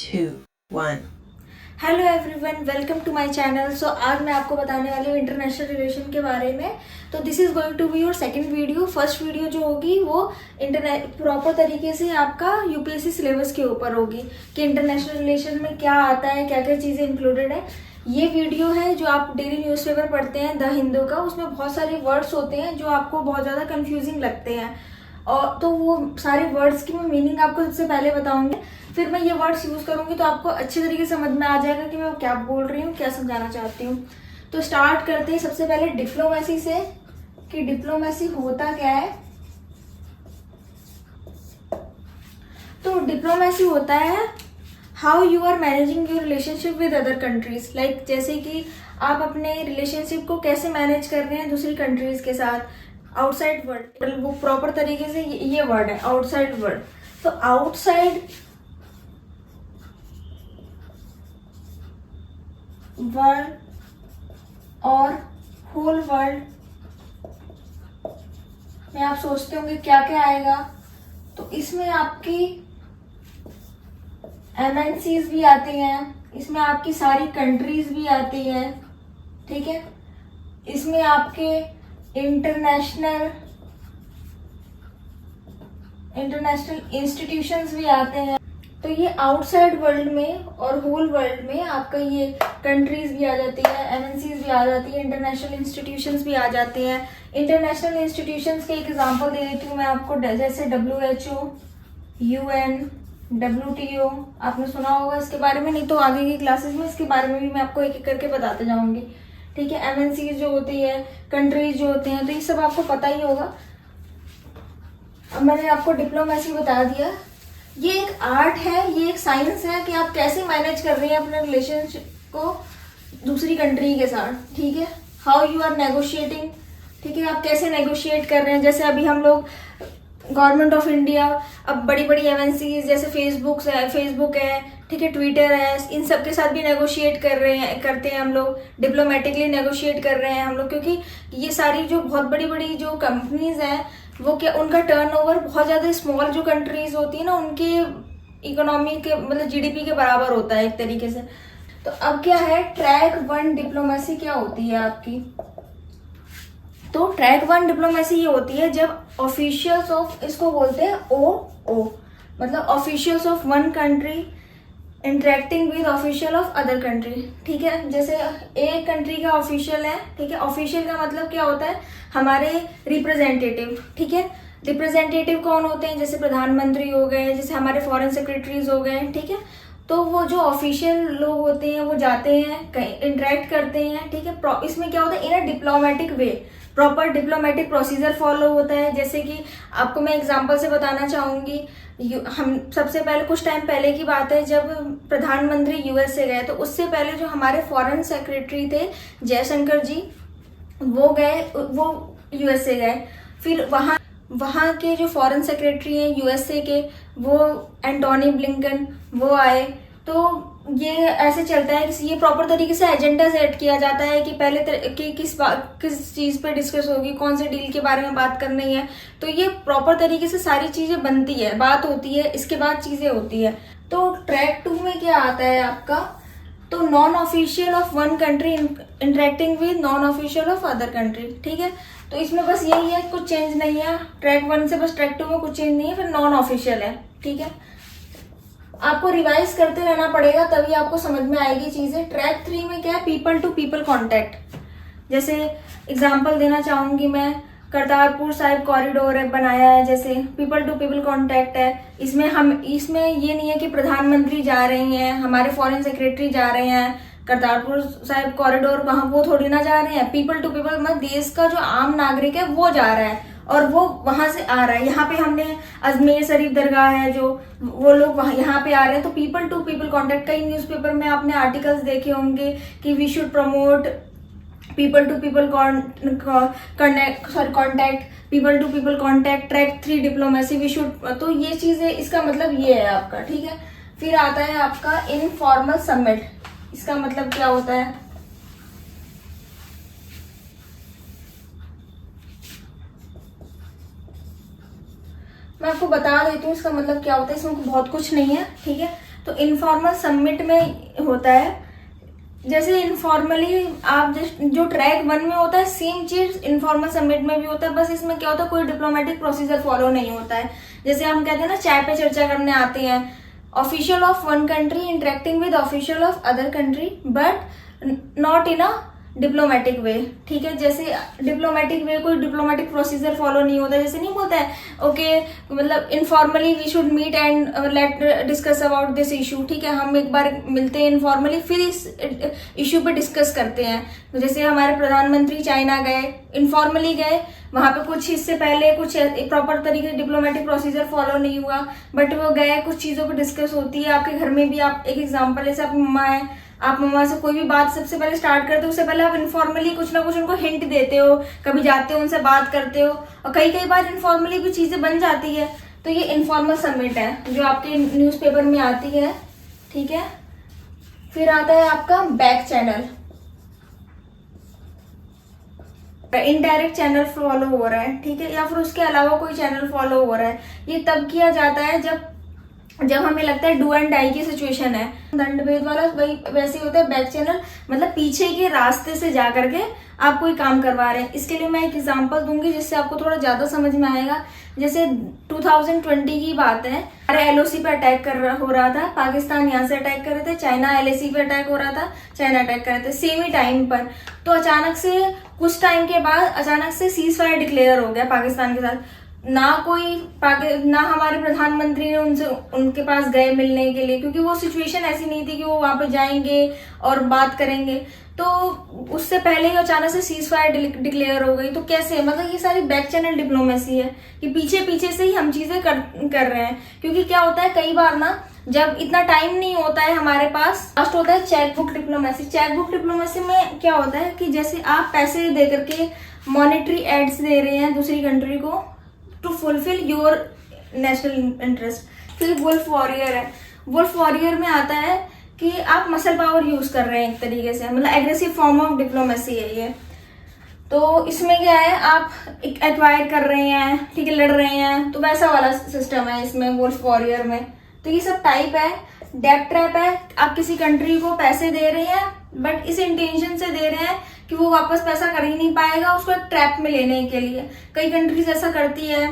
2, 1. Hello everyone, welcome to my channel. So आज मैं आपको बताने वाली हूँ इंटरनेशनल रिलेशन के बारे में। तो this is going to be your second video. First video जो होगी वो प्रॉपर तरीके से आपका यूपीएससी सिलेबस के ऊपर होगी कि इंटरनेशनल रिलेशन में क्या आता है, क्या क्या चीज़ें इंक्लूडेड है। ये वीडियो है जो आप डेली न्यूज़पेपर पढ़ते हैं द हिंदू का, उसमें बहुत सारे वर्ड्स होते हैं जो आपको बहुत ज़्यादा कंफ्यूजिंग लगते हैं, और तो वो सारे वर्ड्स की मैं मीनिंग आपको सबसे पहले बताऊंगी, फिर मैं ये वर्ड्स यूज करूंगी तो आपको अच्छे तरीके से समझ में आ जाएगा कि मैं क्या बोल रही हूँ, क्या समझाना चाहती हूँ। तो स्टार्ट करते हैं सबसे पहले डिप्लोमेसी से कि डिप्लोमेसी होता क्या है। तो डिप्लोमेसी होता है how you are managing your relationship with other countries. Like जैसे कि आप अपने रिलेशनशिप को कैसे मैनेज कर रहे हैं दूसरी कंट्रीज के साथ। आउटसाइड वर्ल्ड, वो प्रॉपर तरीके से ये वर्ड है आउटसाइड वर्ल्ड। तो आउटसाइड वर्ल्ड और होल वर्ल्ड में आप सोचते होंगे क्या क्या आएगा। तो इसमें आपकी एमएनसीज भी आती हैं, इसमें आपकी सारी कंट्रीज भी आती हैं, ठीक है। इसमें आपके इंटरनेशनल इंस्टीट्यूशंस भी आते हैं। तो ये आउटसाइड वर्ल्ड में और होल वर्ल्ड में आपका ये कंट्रीज भी आ जाती है, एमएनसीज भी आ जाती है, इंटरनेशनल इंस्टीट्यूशंस भी आ जाते हैं। इंटरनेशनल इंस्टीट्यूशंस के एक एग्जांपल दे देती हूँ मैं आपको, जैसे WHO, UN, WTO। आपने सुना होगा इसके बारे में, नहीं तो आगे की क्लासेस में इसके बारे में भी मैं आपको एक एक करके बताते जाऊंगी, ठीक है। एमएनसीज जो होती है, कंट्रीज जो होते हैं, तो ये सब आपको पता ही होगा। अब मैंने आपको डिप्लोमेसी बता दिया। ये एक आर्ट है, ये एक साइंस है कि आप कैसे मैनेज कर रहे हैं अपने रिलेशनशिप को दूसरी कंट्री के साथ, ठीक है। हाउ यू आर नेगोशिएटिंग, ठीक है, आप कैसे नेगोशिएट कर रहे हैं। जैसे अभी हम लोग गवर्नमेंट ऑफ इंडिया, अब बड़ी बड़ी एमएनसीज जैसे फेसबुक है, ठीक है, ट्विटर है, इन सब के साथ भी नेगोशिएट करते हैं हम लोग, डिप्लोमेटिकली नेगोशिएट कर रहे हैं हम लोग, क्योंकि ये सारी जो बहुत बड़ी बड़ी जो कंपनीज हैं वो क्या, उनका टर्नओवर बहुत ज्यादा स्मॉल जो कंट्रीज होती है ना, उनके इकोनॉमी के मतलब जीडीपी के बराबर होता है एक तरीके से। तो अब क्या है, ट्रैक 1 डिप्लोमेसी क्या होती है आपकी। तो ट्रैक 1 डिप्लोमेसी ये होती है जब ऑफिशियल्स ऑफ, इसको बोलते हैं ओ मतलब officials of one country interacting with official of other country, ठीक है। जैसे एक कंट्री का ऑफिशियल है, ठीक है, ऑफिशियल का मतलब क्या होता है, हमारे रिप्रेजेंटेटिव, ठीक है। रिप्रेजेंटेटिव कौन होते हैं, जैसे प्रधानमंत्री हो गए, जैसे हमारे फॉरेन सेक्रेटरीज हो गए, ठीक है। तो वो जो ऑफिशियल लोग होते हैं वो जाते हैं कहीं इंटरेक्ट करते हैं, ठीक है। इसमें क्या होता है, in a diplomatic way, proper diplomatic procedure follow होता है। जैसे कि आपको मैं एग्जांपल से बताना चाहूंगी, हम सबसे पहले कुछ टाइम पहले की बात है जब प्रधानमंत्री यूएसए गए, तो उससे पहले जो हमारे फॉरेन सेक्रेटरी थे जयशंकर जी, वो यूएसए गए। फिर वहाँ के जो फॉरेन सेक्रेटरी हैं यूएसए के, वो एंटोनी ब्लिंकन, वो आए। तो ये ऐसे चलता है, ये प्रॉपर तरीके से एजेंडा सेट किया जाता है कि पहले कि किस चीज पे डिस्कस होगी, कौन से डील के बारे में बात करनी है। तो ये प्रॉपर तरीके से सारी चीजें बनती है, बात होती है, इसके बाद चीजें होती है। तो ट्रैक 2 में क्या आता है आपका, तो non official of one country interacting with non official of other country, ठीक है। तो इसमें बस यही है, कुछ चेंज नहीं है ट्रैक 1 से, बस ट्रैक 2 में कुछ चेंज नहीं है, फिर नॉन ऑफिशियल है, ठीक है। आपको रिवाइज करते रहना पड़ेगा तभी आपको समझ में आएगी चीजें। ट्रैक 3 में क्या है, पीपल टू पीपल कॉन्टेक्ट। जैसे एग्जांपल देना चाहूंगी मैं, करतारपुर साहिब कॉरिडोर बनाया है, जैसे पीपल टू पीपल कॉन्टेक्ट है। इसमें ये नहीं है कि प्रधानमंत्री जा रही हैं, हमारे फॉरेन सेक्रेटरी जा रहे हैं करतारपुर साहिब कॉरिडोर, वहां वो थोड़ी ना जा रहे हैं। पीपल टू पीपल मतलब देश का जो आम नागरिक है वो जा रहा है और वो वहां से आ रहा है। यहाँ पे हमने अजमेर शरीफ दरगाह है जो, वो लोग वहां यहाँ पे आ रहे हैं। तो पीपल टू पीपल कॉन्टेक्ट, कई न्यूज़पेपर में आपने आर्टिकल्स देखे होंगे कि we should promote people to people contact, people to people contact, track 3 diplomacy we should. तो ये चीज है, इसका मतलब ये है आपका, ठीक है। फिर आता है आपका इनफॉर्मल समिट। इसका मतलब क्या होता है, मैं आपको बता देती हूँ इसका मतलब क्या होता है। इसमें बहुत कुछ नहीं है, ठीक है। तो इनफॉर्मल समिट में होता है, जैसे इनफॉर्मली आप जो ट्रैक 1 में होता है सेम चीज इनफॉर्मल समिट में भी होता है, बस इसमें क्या होता है कोई डिप्लोमेटिक प्रोसीजर फॉलो नहीं होता है। जैसे हम कहते हैं ना चाय पे चर्चा करने आते हैं, official of one country interacting with official of other country but not in a diplomatic way, ठीक है। जैसे डिप्लोमेटिक वे कोई डिप्लोमेटिक प्रोसीजर फॉलो नहीं होता, जैसे नहीं बोलता है ओके मतलब informally we should meet and let discuss about this issue, ठीक है। हम एक बार मिलते हैं इनफॉर्मली, फिर इस इशू पे डिस्कस करते हैं। तो जैसे हमारे प्रधानमंत्री चाइना गए, इनफॉर्मली गए, वहां पे कुछ इससे पहले कुछ प्रॉपर तरीके से डिप्लोमेटिक प्रोसीजर फॉलो नहीं हुआ, बट वो गए, कुछ चीजों पर डिस्कस होती है। आपके घर में भी आप एक एग्जाम्पल, जैसे आप मम्मा है, आप मम्मा से कोई भी बात सबसे पहले स्टार्ट करते हो, उससे पहले आप इनफॉर्मली कुछ ना कुछ उनको हिंट देते हो, कभी जाते हो उनसे बात करते हो, और कई बार इनफॉर्मली भी चीजें बन जाती है। तो ये इनफॉर्मल समिट है जो आपके न्यूज़पेपर में आती है, ठीक है। फिर आता है आपका back channel, indirect channel follow हो रहा है, ठीक है, या फिर उसके अलावा कोई चैनल फॉलो हो रहा है। ये तब किया जाता है जब हमें लगता है डू एंड डाई की सिचुएशन है। दंड भेद वाला वही वैसे होता है बैक चैनल, मतलब पीछे के रास्ते से जा करके आप कोई काम करवा रहे हैं। इसके लिए मैं एक एग्जांपल दूंगी जिससे आपको थोड़ा ज्यादा समझ में आएगा। जैसे 2020 की बात है, हमारे एलओसी पे अटैक हो रहा था, पाकिस्तान यहाँ से अटैक कर रहे थे, चाइना एलएसी पे अटैक हो रहा था, चाइना अटैक कर रहे थे सेम ही टाइम पर। तो अचानक से कुछ टाइम के बाद अचानक से सीज फायर डिक्लेयर हो गया पाकिस्तान के साथ। ना हमारे प्रधानमंत्री ने उनके पास गए मिलने के लिए, क्योंकि वो सिचुएशन ऐसी नहीं थी कि वो वहां पे जाएंगे और बात करेंगे। तो उससे पहले ही अचानक से सीज फायर डिक्लेयर हो गई। तो कैसे, मतलब ये सारी बैक चैनल डिप्लोमेसी है कि पीछे पीछे से ही हम चीजें कर रहे हैं। क्योंकि क्या होता है कई बार ना, जब इतना टाइम नहीं होता है हमारे पास, लास्ट होता है cheque book diplomacy. Cheque book diplomacy में क्या होता है कि जैसे आप पैसे दे करके मॉनेटरी एड्स दे रहे हैं दूसरी कंट्री को to fulfil your national interest. फिर वुल्फ वॉरियर है, वुल्फ वॉरियर में आता है कि आप मसल पावर यूज कर रहे हैं एक तरीके से, मतलब एग्रेसिव फॉर्म ऑफ डिप्लोमेसी है ये। तो इसमें क्या है, आप एक्वायर कर रहे हैं, ठीक है, लड़ रहे हैं, तो वैसा वाला सिस्टम है इसमें वुल्फ वॉरियर में। तो ये सब टाइप है। डेट ट्रैप है, आप किसी कंट्री को पैसे दे रहे हैं बट इस इंटेंशन से दे रहे हैं कि वो वापस पैसा कर ही नहीं पाएगा, उसको एक ट्रैप में लेने के लिए। कई कंट्रीज ऐसा करती है।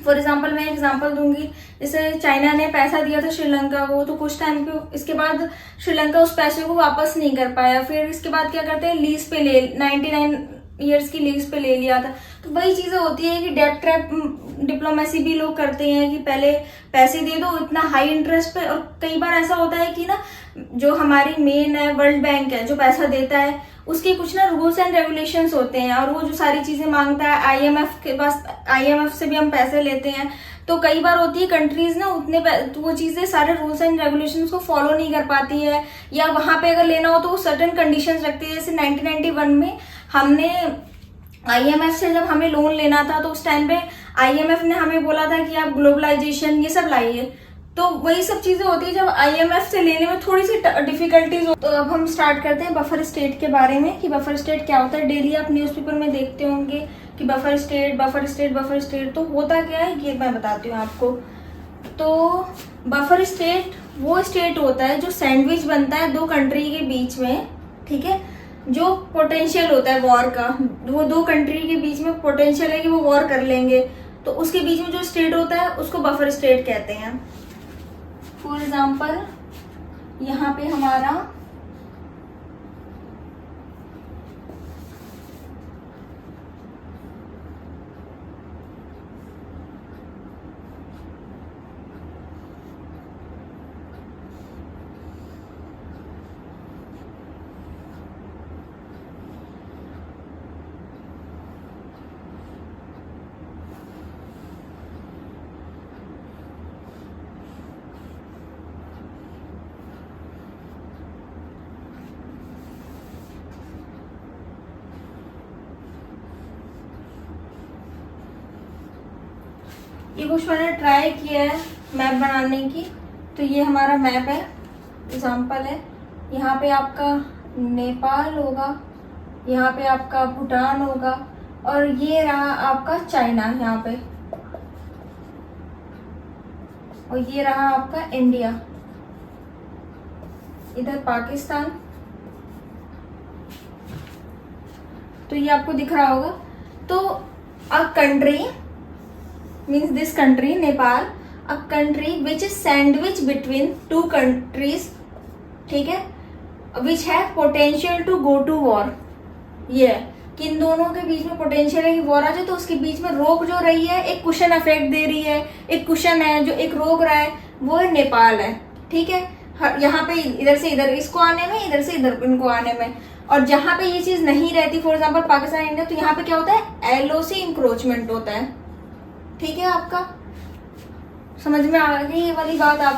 फॉर एग्जाम्पल मैं एग्जाम्पल दूंगी, जैसे चाइना ने पैसा दिया था श्रीलंका को, तो कुछ टाइम पे इसके बाद श्रीलंका उस पैसे को वापस नहीं कर पाया। फिर इसके बाद क्या करते हैं, लीज पे ले 99 ईयर्स की लीज पे ले लिया था। तो वही चीजें होती है कि डेट ट्रैप डिप्लोमेसी भी लोग करते हैं कि पहले पैसे दे दो इतना हाई इंटरेस्ट पे। और कई बार ऐसा होता है कि ना, जो हमारी मेन है वर्ल्ड बैंक है जो पैसा देता है, उसके कुछ ना रूल्स एंड रेगुलेशंस होते हैं, और वो जो सारी चीजें मांगता है आईएमएफ के पास, आईएमएफ से भी हम पैसे लेते हैं। तो कई बार होती है कंट्रीज ना तो वो चीजें सारे रूल्स एंड रेगुलेशंस को फॉलो नहीं कर पाती है, या वहां पे अगर लेना हो तो वो सर्टेन कंडीशंस रखती है। जैसे 1991 में हमने आईएमएफ से जब हमें लोन लेना था, तो उस टाइम पे आईएमएफ ने हमें बोला था कि आप ग्लोबलाइजेशन ये सब लाइए। तो वही सब चीजें होती है जब आईएमएफ से लेने में थोड़ी सी डिफिकल्टीज हो। तो अब हम स्टार्ट करते हैं बफर स्टेट के बारे में कि बफर स्टेट क्या होता है। डेली आप न्यूज़पेपर में देखते होंगे कि buffer state buffer state buffer state. तो होता क्या है ये मैं बताती हूँ आपको। तो बफर स्टेट वो स्टेट होता है जो सैंडविच बनता है दो कंट्री के बीच में, ठीक है, जो पोटेंशियल होता है वॉर का। वो दो कंट्री के बीच में पोटेंशियल है कि वो वॉर कर लेंगे, तो उसके बीच में जो स्टेट होता है उसको बफर स्टेट कहते हैं। फॉर एग्जाम्पल यहाँ पे हमारा ये कुछ मैंने ट्राई किया है मैप बनाने की। तो ये हमारा मैप है, एग्जाम्पल है। यहाँ पे आपका नेपाल होगा, यहाँ पे आपका भूटान होगा, और ये रहा आपका चाइना यहाँ पे, और ये रहा आपका इंडिया। इधर पाकिस्तान, तो ये आपको दिख रहा होगा। तो a country means this country Nepal, a country which is sandwich between two countries, ठीक है, विच है potential to go to war. ये है कि इन दोनों के बीच में पोटेंशियल है कि वॉर आ जाए, तो उसके बीच में रोक जो रही है, एक कुशन इफेक्ट दे रही है, एक कुशन है जो एक रोक रहा है, वो है नेपाल है, ठीक है। यहाँ पे इधर से इधर इसको आने में, इधर से इधर इनको आने में। और जहां पे ये चीज नहीं रहती, फॉर एग्जाम्पल पाकिस्तान इंडिया, तो यहाँ पे क्या होता है, एलओसी इंक्रोचमेंट होता है, ठीक है। आपका समझ में आ गई ये वाली बात? आप